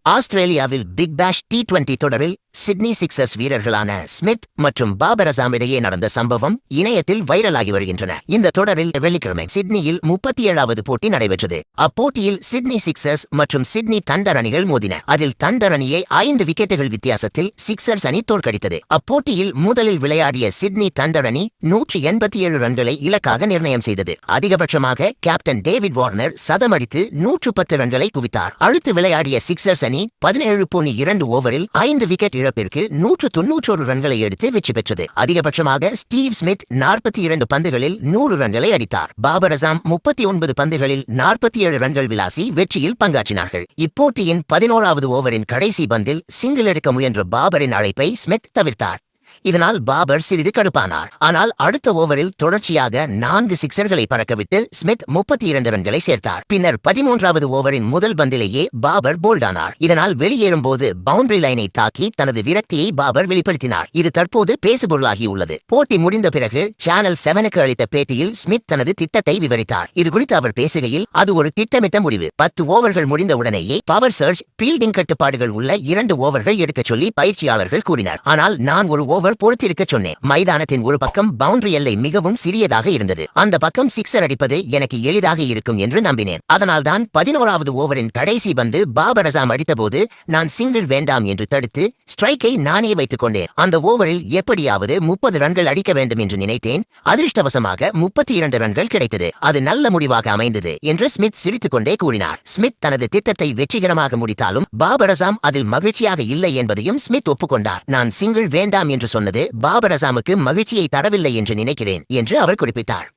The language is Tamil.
ஆஸ்திரேலியாவில் பிக் பேஷ் T20 தொடரில் சிட்னி சிக்சர்ஸ் வீரர்களான ஸ்மித் மற்றும் பாபர் அசாம் இடையே நடந்த சம்பவம் இணையத்தில் வைரலாகி வருகின்றன. இந்த தொடரில் வெள்ளிக்கிழமை சிட்னியில் 37வது போட்டி நடைபெற்றது. அப்போட்டியில் சிட்னி சிக்சர்ஸ் மற்றும் சிட்னி தண்டர் அணிகள் மோதின. அதில் தண்டர் அணியை 5 விக்கெட்டுகள் வித்தியாசத்தில் சிக்சர்ஸ் அணி தோற்கடித்தது. அப்போட்டியில் முதலில் விளையாடிய சிட்னி தண்டர் அணி 187 ரன்களை இலக்காக நிர்ணயம் செய்தது. அதிகபட்சமாக கேப்டன் டேவிட் வார்னர் சதமடித்து 110 ரன்களை குவித்தார். அடுத்து விளையாடிய சிக்சர்ஸ் அணி 17.2 ஓவரில் 5 விக்கெட் இழப்பிற்கு 191 ரன்களை எடுத்து வெற்றி பெற்றது. அதிகபட்சமாக ஸ்டீவ் ஸ்மித் 42 பந்துகளில் 100 ரன்களை அடித்தார். பாபர் அசாம் 39 பந்துகளில் 47 ரன்கள் விளாசி வெற்றியில் பங்காற்றினார்கள். இப்போட்டியின் 11வது ஓவரின் கடைசி பந்தில் சிங்கிள் எடுக்க முயன்ற பாபரின் அழைப்பை ஸ்மித் தவிர்த்தார். இதனால் பாபர் சிறிது கடுப்பானார். ஆனால் அடுத்த ஓவரில் தொடர்ச்சியாக 4 சிக்சர்களை பறக்கவிட்டு ஸ்மித் 32 ரன்களை சேர்த்தார். பின்னர் 13வது ஓவரின் முதல் பந்திலேயே பாபர் போல்டானார். இதனால் வெளியேறும் போது பவுண்டரி லைனை தாக்கி தனது விரக்தியை பாபர் வெளிப்படுத்தினார். இது தற்போது பேசுபொருளாகியுள்ளது. போட்டி முடிந்த பிறகு சேனல் 7க்கு அளித்த பேட்டியில் ஸ்மித் தனது திட்டத்தை விவரித்தார். இதுகுறித்து அவர் பேசுகையில், அது ஒரு திட்டமிட்ட முடிவு. 10 ஓவர்கள் முடிந்த உடனேயே பவர் சர்ஜ், பீல்டிங் கட்டுப்பாடுகள் உள்ள 2 ஓவர்கள் எடுக்கச் சொல்லி பயிற்சியாளர்கள் கூறினர். ஆனால் நான் ஒரு ஓவர் பொறுத்திருக்க சொன்னேன். மைதானத்தின் ஒரு பக்கம் பவுண்டரி எல்லை மிகவும் சிறியதாக இருந்தது. அந்த பக்கம் சிக்ஸர் அடிப்பது எனக்கு எளிதாக இருக்கும் என்று நம்பினேன். அதனால்தான் 11வது ஓவரின் கடைசி பந்து பாபர் அசாம் அடித்தபோது நான் சிங்கிள் வேண்டாம் என்று தடுத்து ஸ்ட்ரைக்கை நானே வைத்துக் கொண்டேன். அந்த ஓவரில் எப்படியாவது 30 ரன்கள் அடிக்க வேண்டும் என்று நினைத்தேன். அதிர்ஷ்டவசமாக 32 ரன்கள் கிடைத்தது. அது நல்ல முடிவாக அமைந்தது என்று ஸ்மித் சிரித்துக் கொண்டே கூறினார். ஸ்மித் தனது திட்டத்தை வெற்றிகரமாக முடித்தாலும் பாபர் அசாம் அதில் மகிழ்ச்சியாக இல்லை என்பதையும் ஸ்மித் ஒப்புக்கொண்டார். நான் சிங்கிள் வேண்டாம் என்று சொன்னது பாபர் அசாமுக்கு மகிழ்ச்சியை தரவில்லை என்று நினைக்கிறேன் என்று அவர் குறிப்பிட்டார்.